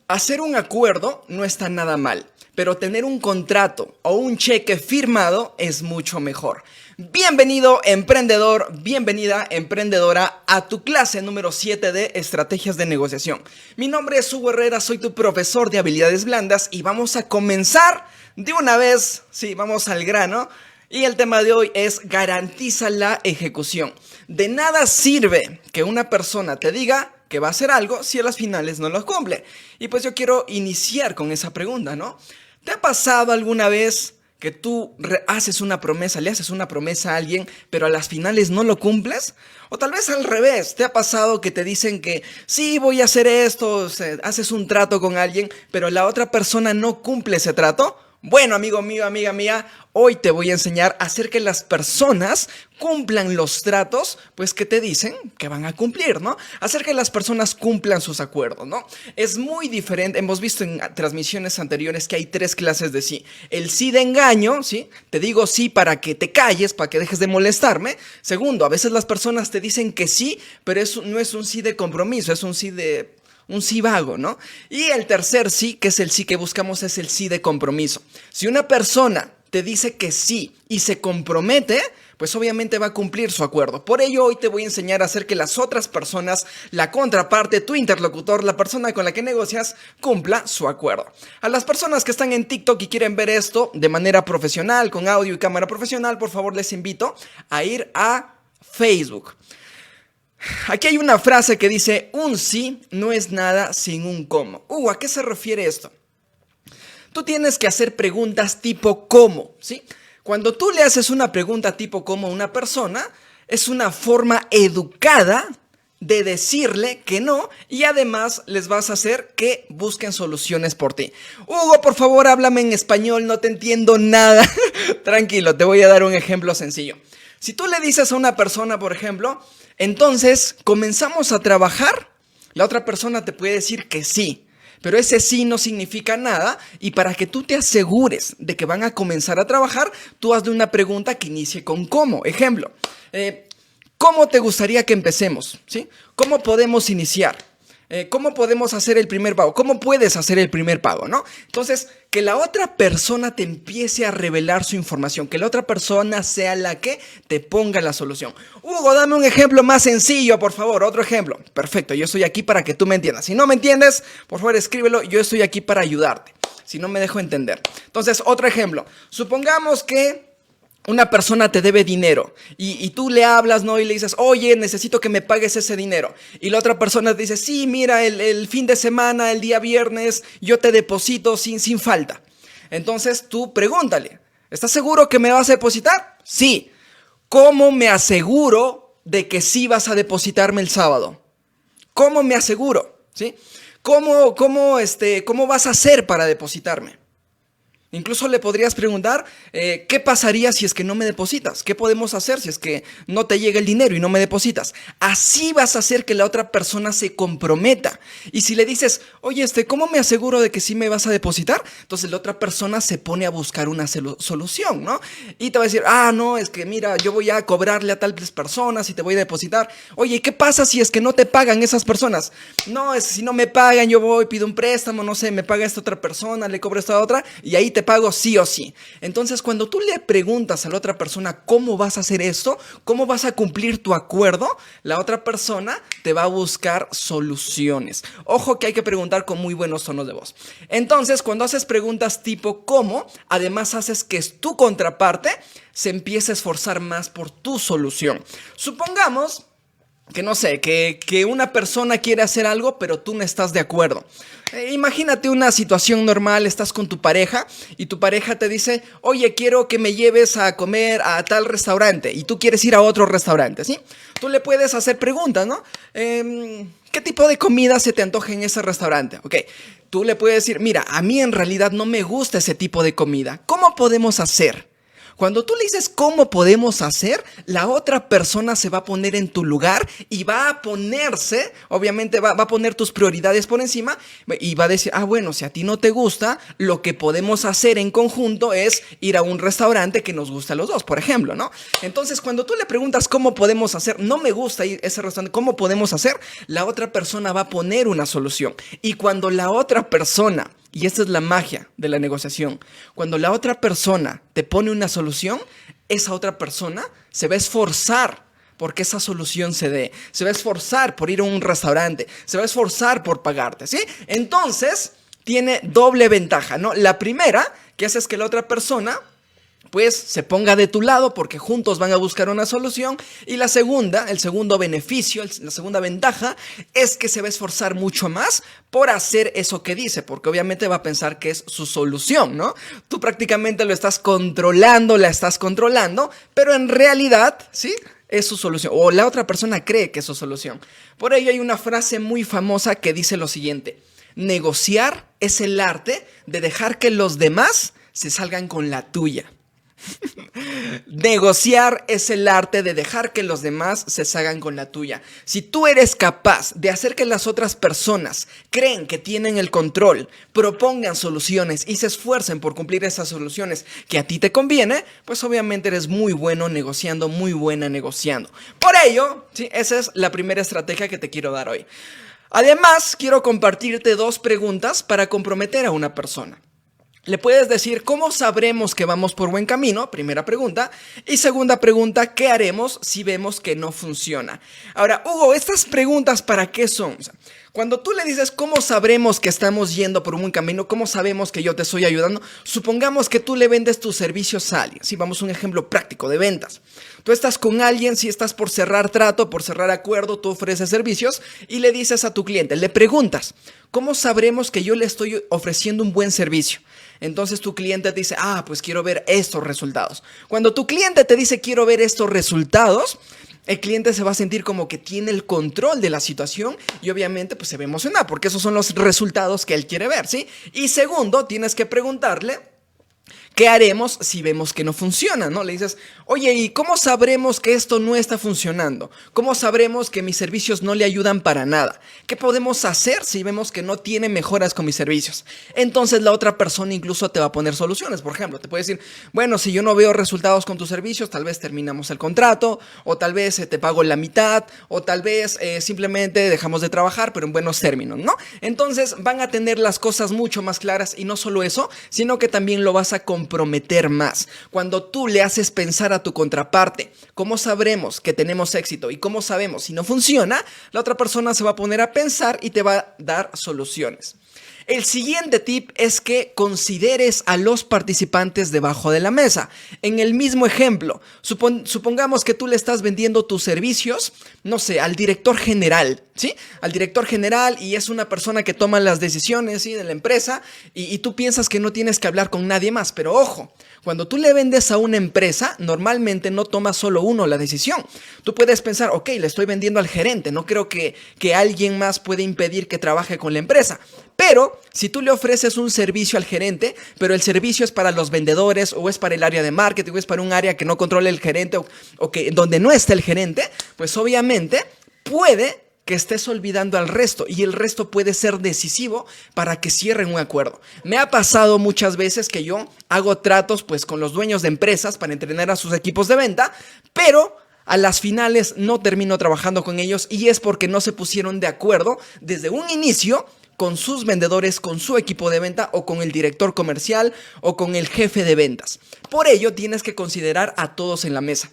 Hacer un acuerdo no está nada mal, pero tener un contrato o un cheque firmado es mucho mejor. Bienvenido emprendedor, bienvenida emprendedora a tu clase número 7 de estrategias de negociación. Mi nombre es Hugo Herrera, soy tu profesor de habilidades blandas y vamos a comenzar de una vez, sí, vamos al grano. Y el tema de hoy es garantiza la ejecución. De nada sirve que una persona te diga que va a hacer algo si a las finales no lo cumple. Y pues yo quiero iniciar con esa pregunta, ¿no? ¿Te ha pasado alguna vez que tú haces una promesa, le haces una promesa a alguien, pero a las finales no lo cumples? O tal vez al revés, ¿te ha pasado que te dicen que sí, voy a hacer esto, o sea, haces un trato con alguien, pero la otra persona no cumple ese trato? Bueno, amigo mío, amiga mía, hoy te voy a enseñar a hacer que las personas cumplan los tratos, pues que te dicen que van a cumplir, ¿no? Hacer que las personas cumplan sus acuerdos, ¿no? Es muy diferente, hemos visto en transmisiones anteriores que hay 3 clases de sí. El sí de engaño, ¿sí? Te digo sí para que te calles, para que dejes de molestarme. Segundo, a veces las personas te dicen que sí, pero eso no es un sí de compromiso, es un sí vago, ¿no? Y el tercer sí, que es el sí que buscamos, es el sí de compromiso. Si una persona te dice que sí y se compromete, pues obviamente va a cumplir su acuerdo. Por ello, hoy te voy a enseñar a hacer que las otras personas, la contraparte, tu interlocutor, la persona con la que negocias, cumpla su acuerdo. A las personas que están en TikTok y quieren ver esto de manera profesional, con audio y cámara profesional, por favor les invito a ir a Facebook. Aquí hay una frase que dice, un sí no es nada sin un cómo. ¿A qué se refiere esto? Tú tienes que hacer preguntas tipo cómo, ¿sí? Cuando tú le haces una pregunta tipo cómo a una persona, es una forma educada de decirle que no y además les vas a hacer que busquen soluciones por ti. Hugo, por favor, háblame en español, no te entiendo nada. Tranquilo, te voy a dar un ejemplo sencillo. Si tú le dices a una persona, por ejemplo, entonces comenzamos a trabajar, la otra persona te puede decir que sí, pero ese sí no significa nada y para que tú te asegures de que van a comenzar a trabajar, tú hazle una pregunta que inicie con cómo. Ejemplo, ¿cómo te gustaría que empecemos? ¿Sí? ¿Cómo podemos iniciar? ¿Cómo podemos hacer el primer pago? ¿Cómo puedes hacer el primer pago, no? Entonces, que la otra persona te empiece a revelar su información, que la otra persona sea la que te ponga la solución. Hugo, dame un ejemplo más sencillo, por favor, otro ejemplo. Perfecto, yo estoy aquí para que tú me entiendas. Si no me entiendes, por favor, escríbelo, yo estoy aquí para ayudarte. Si no me dejo entender. Entonces, otro ejemplo. Supongamos que una persona te debe dinero y tú le hablas, ¿no? Y le dices, oye, necesito que me pagues ese dinero. Y la otra persona te dice, sí, mira, el fin de semana, el día viernes, yo te deposito sin falta. Entonces tú pregúntale, ¿estás seguro que me vas a depositar? Sí. ¿Cómo me aseguro de que sí vas a depositarme el sábado? ¿Cómo me aseguro? ¿Sí? ¿Cómo vas a hacer para depositarme? Incluso le podrías preguntar, ¿qué pasaría si es que no me depositas? ¿Qué podemos hacer si es que no te llega el dinero y no me depositas? Así vas a hacer que la otra persona se comprometa. Y si le dices, oye, ¿cómo me aseguro de que sí me vas a depositar? Entonces la otra persona se pone a buscar una solución, ¿no? Y te va a decir, no, es que mira, yo voy a cobrarle a tales personas y te voy a depositar. Oye, ¿qué pasa si es que no te pagan esas personas? No, es que si no me pagan, yo voy, pido un préstamo, no sé, me paga esta otra persona, le cobro a esta otra y ahí te pago sí o sí. Entonces, cuando tú le preguntas a la otra persona cómo vas a hacer esto, cómo vas a cumplir tu acuerdo, la otra persona te va a buscar soluciones. Ojo que hay que preguntar con muy buenos tonos de voz. Entonces, cuando haces preguntas tipo cómo, además haces que tu contraparte se empiece a esforzar más por tu solución. Supongamos que no sé, que una persona quiere hacer algo, pero tú no estás de acuerdo. Imagínate una situación normal, estás con tu pareja y tu pareja te dice, oye, quiero que me lleves a comer a tal restaurante y tú quieres ir a otro restaurante, ¿sí? Tú le puedes hacer preguntas, ¿no? ¿Qué tipo de comida se te antoja en ese restaurante? Ok, tú le puedes decir, mira, a mí en realidad no me gusta ese tipo de comida. ¿Cómo podemos hacer? Cuando tú le dices cómo podemos hacer, la otra persona se va a poner en tu lugar y va a ponerse, obviamente va a poner tus prioridades por encima y va a decir, bueno, si a ti no te gusta, lo que podemos hacer en conjunto es ir a un restaurante que nos gusta a los dos, por ejemplo, ¿no? Entonces, cuando tú le preguntas cómo podemos hacer, no me gusta ir a ese restaurante, ¿cómo podemos hacer? La otra persona va a poner una solución. Y cuando la otra persona, y esta es la magia de la negociación, cuando la otra persona te pone una solución, esa otra persona se va a esforzar porque esa solución se dé. Se va a esforzar por ir a un restaurante, se va a esforzar por pagarte, ¿sí? Entonces, tiene doble ventaja, ¿no? La primera, que hace es que la otra persona pues se ponga de tu lado porque juntos van a buscar una solución. Y la segunda, el segundo beneficio, la segunda ventaja es que se va a esforzar mucho más por hacer eso que dice, porque obviamente va a pensar que es su solución, ¿no? Tú prácticamente lo estás controlando, la estás controlando, pero en realidad, ¿sí?, es su solución, o la otra persona cree que es su solución. Por ello hay una frase muy famosa que dice lo siguiente: negociar es el arte de dejar que los demás se salgan con la tuya. Negociar es el arte de dejar que los demás se salgan con la tuya. Si tú eres capaz de hacer que las otras personas creen que tienen el control, propongan soluciones y se esfuercen por cumplir esas soluciones que a ti te conviene, pues obviamente eres muy bueno negociando, muy buena negociando. Por ello, sí, esa es la primera estrategia que te quiero dar hoy. Además, quiero compartirte 2 preguntas para comprometer a una persona. Le puedes decir, ¿cómo sabremos que vamos por buen camino? Primera pregunta. Y segunda pregunta, ¿qué haremos si vemos que no funciona? Ahora, Hugo, ¿estas preguntas para qué son? O sea, cuando tú le dices, ¿cómo sabremos que estamos yendo por un buen camino? ¿Cómo sabemos que yo te estoy ayudando? Supongamos que tú le vendes tus servicios a alguien. Si vamos a un ejemplo práctico de ventas. Tú estás con alguien, si estás por cerrar trato, por cerrar acuerdo, tú ofreces servicios y le dices a tu cliente, le preguntas, ¿cómo sabremos que yo le estoy ofreciendo un buen servicio? Entonces tu cliente te dice, pues quiero ver estos resultados. Cuando tu cliente te dice quiero ver estos resultados, el cliente se va a sentir como que tiene el control de la situación y obviamente pues se va a emocionar porque esos son los resultados que él quiere ver, ¿sí? Y segundo, tienes que preguntarle, ¿qué haremos si vemos que no funciona, no? Le dices, oye, ¿y cómo sabremos que esto no está funcionando? ¿Cómo sabremos que mis servicios no le ayudan para nada? ¿Qué podemos hacer si vemos que no tiene mejoras con mis servicios? Entonces la otra persona incluso te va a poner soluciones. Por ejemplo, te puede decir, bueno, si yo no veo resultados con tus servicios, tal vez terminamos el contrato, o tal vez te pago la mitad, o tal vez simplemente dejamos de trabajar, pero en buenos términos, ¿no? Entonces van a tener las cosas mucho más claras y no solo eso, sino que también lo vas a comprometer más. Cuando tú le haces pensar a tu contraparte, ¿cómo sabremos que tenemos éxito? Y cómo sabemos si no funciona, la otra persona se va a poner a pensar y te va a dar soluciones. El siguiente tip es que consideres a los participantes debajo de la mesa. En el mismo ejemplo, supongamos que tú le estás vendiendo tus servicios, no sé, al director general, ¿sí? Al director general y es una persona que toma las decisiones, ¿sí?, de la empresa y tú piensas que no tienes que hablar con nadie más. Pero ojo, cuando tú le vendes a una empresa, normalmente no toma solo uno la decisión. Tú puedes pensar, ok, le estoy vendiendo al gerente, no creo que alguien más puede impedir que trabaje con la empresa. Pero si tú le ofreces un servicio al gerente, pero el servicio es para los vendedores o es para el área de marketing o es para un área que no controla el gerente o que donde no está el gerente, pues obviamente puede que estés olvidando al resto y el resto puede ser decisivo para que cierren un acuerdo. Me ha pasado muchas veces que yo hago tratos pues con los dueños de empresas para entrenar a sus equipos de venta, pero a las finales no termino trabajando con ellos y es porque no se pusieron de acuerdo desde un inicio con sus vendedores, con su equipo de venta o con el director comercial o con el jefe de ventas. Por ello tienes que considerar a todos en la mesa.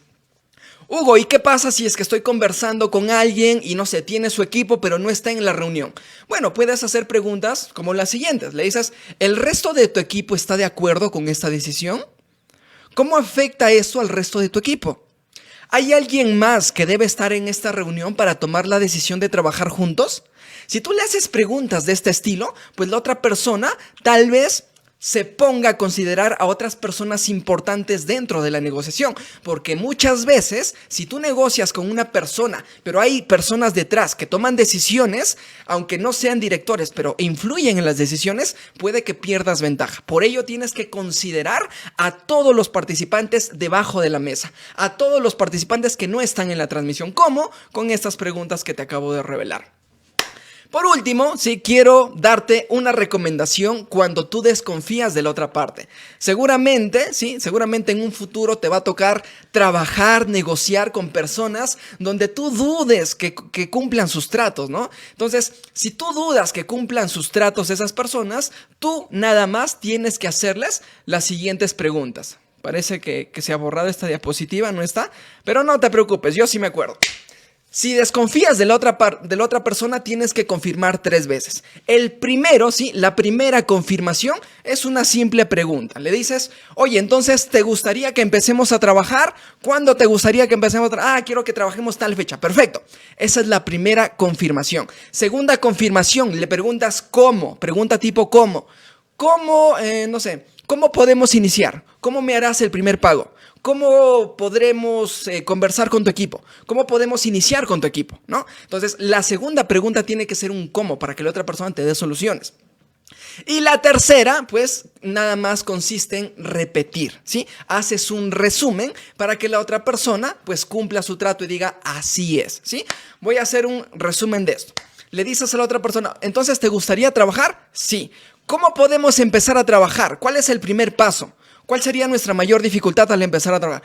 Hugo, ¿y qué pasa si es que estoy conversando con alguien y no sé, tiene su equipo pero no está en la reunión? Bueno, puedes hacer preguntas como las siguientes. Le dices, ¿el resto de tu equipo está de acuerdo con esta decisión? ¿Cómo afecta eso al resto de tu equipo? ¿Hay alguien más que debe estar en esta reunión para tomar la decisión de trabajar juntos? Si tú le haces preguntas de este estilo, pues la otra persona tal vez se ponga a considerar a otras personas importantes dentro de la negociación, porque muchas veces si tú negocias con una persona, pero hay personas detrás que toman decisiones, aunque no sean directores, pero influyen en las decisiones, puede que pierdas ventaja. Por ello tienes que considerar a todos los participantes debajo de la mesa, a todos los participantes que no están en la transmisión, como con estas preguntas que te acabo de revelar. Por último, sí, quiero darte una recomendación cuando tú desconfías de la otra parte. Seguramente en un futuro te va a tocar trabajar, negociar con personas donde tú dudes que cumplan sus tratos, ¿no? Entonces, si tú dudas que cumplan sus tratos esas personas, tú nada más tienes que hacerles las siguientes preguntas. Parece que se ha borrado esta diapositiva, ¿no está? Pero no te preocupes, yo sí me acuerdo. Si desconfías de la otra persona, tienes que confirmar 3 veces. El primero, la primera confirmación es una simple pregunta. Le dices, oye, entonces, ¿te gustaría que empecemos a trabajar? ¿Cuándo te gustaría que empecemos a trabajar? Quiero que trabajemos tal fecha. Perfecto. Esa es la primera confirmación. Segunda confirmación, le preguntas cómo. Pregunta tipo cómo. ¿Cómo, cómo podemos iniciar? ¿Cómo me harás el primer pago? ¿Cómo podremos conversar con tu equipo? ¿Cómo podemos iniciar con tu equipo? ¿No? Entonces, la segunda pregunta tiene que ser un cómo para que la otra persona te dé soluciones. Y la tercera, pues, nada más consiste en repetir, ¿sí? Haces un resumen para que la otra persona, pues, cumpla su trato y diga, así es, ¿sí? Voy a hacer un resumen de esto. Le dices a la otra persona, ¿entonces te gustaría trabajar? Sí. ¿Cómo podemos empezar a trabajar? ¿Cuál es el primer paso? ¿Cuál sería nuestra mayor dificultad al empezar a trabajar?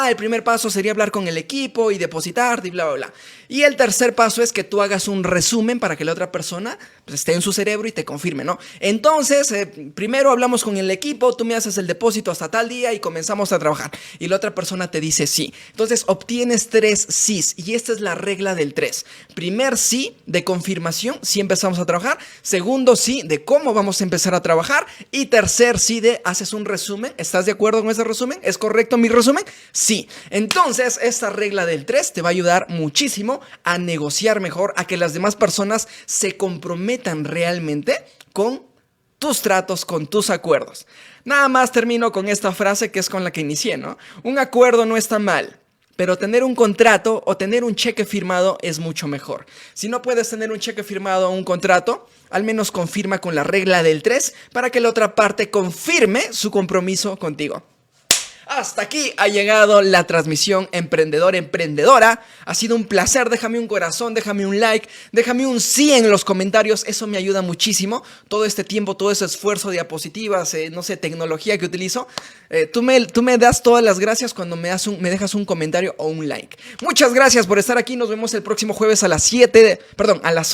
El primer paso sería hablar con el equipo y depositar y bla, bla, bla. Y el tercer paso es que tú hagas un resumen para que la otra persona pues, esté en su cerebro y te confirme, ¿no? Entonces, primero hablamos con el equipo, tú me haces el depósito hasta tal día y comenzamos a trabajar. Y la otra persona te dice sí. Entonces, obtienes 3 sís y esta es la regla del 3. Primer sí de confirmación, sí empezamos a trabajar. Segundo sí de cómo vamos a empezar a trabajar. Y tercer sí de haces un resumen. ¿Estás de acuerdo con ese resumen? ¿Es correcto mi resumen? Sí. Entonces, esta regla del 3 te va a ayudar muchísimo a negociar mejor, a que las demás personas se comprometan realmente con tus tratos, con tus acuerdos. Nada más termino con esta frase que es con la que inicié, ¿no? Un acuerdo no está mal, pero tener un contrato o tener un cheque firmado es mucho mejor. Si no puedes tener un cheque firmado o un contrato, al menos confirma con la regla del 3 para que la otra parte confirme su compromiso contigo. Hasta aquí ha llegado la transmisión Emprendedora. Ha sido un placer. Déjame un corazón, déjame un like, déjame un sí en los comentarios. Eso me ayuda muchísimo. Todo este tiempo, todo ese esfuerzo, diapositivas, tecnología que utilizo. Tú me das todas las gracias cuando me dejas un comentario o un like. Muchas gracias por estar aquí. Nos vemos el próximo jueves a las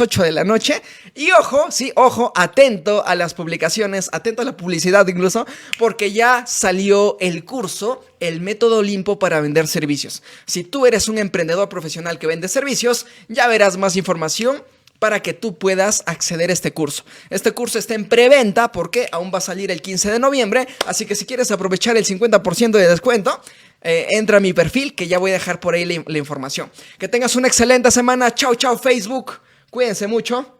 8 de la noche. Y ojo, atento a las publicaciones, atento a la publicidad incluso, porque ya salió el curso, el método Olimpo para vender servicios. Si tú eres un emprendedor profesional que vende servicios, ya verás más información para que tú puedas acceder a este curso. Este curso está en preventa porque aún va a salir el 15 de noviembre, así que si quieres aprovechar el 50% de descuento, entra a mi perfil que ya voy a dejar por ahí la información. Que tengas una excelente semana. Chao, chao Facebook. Cuídense mucho.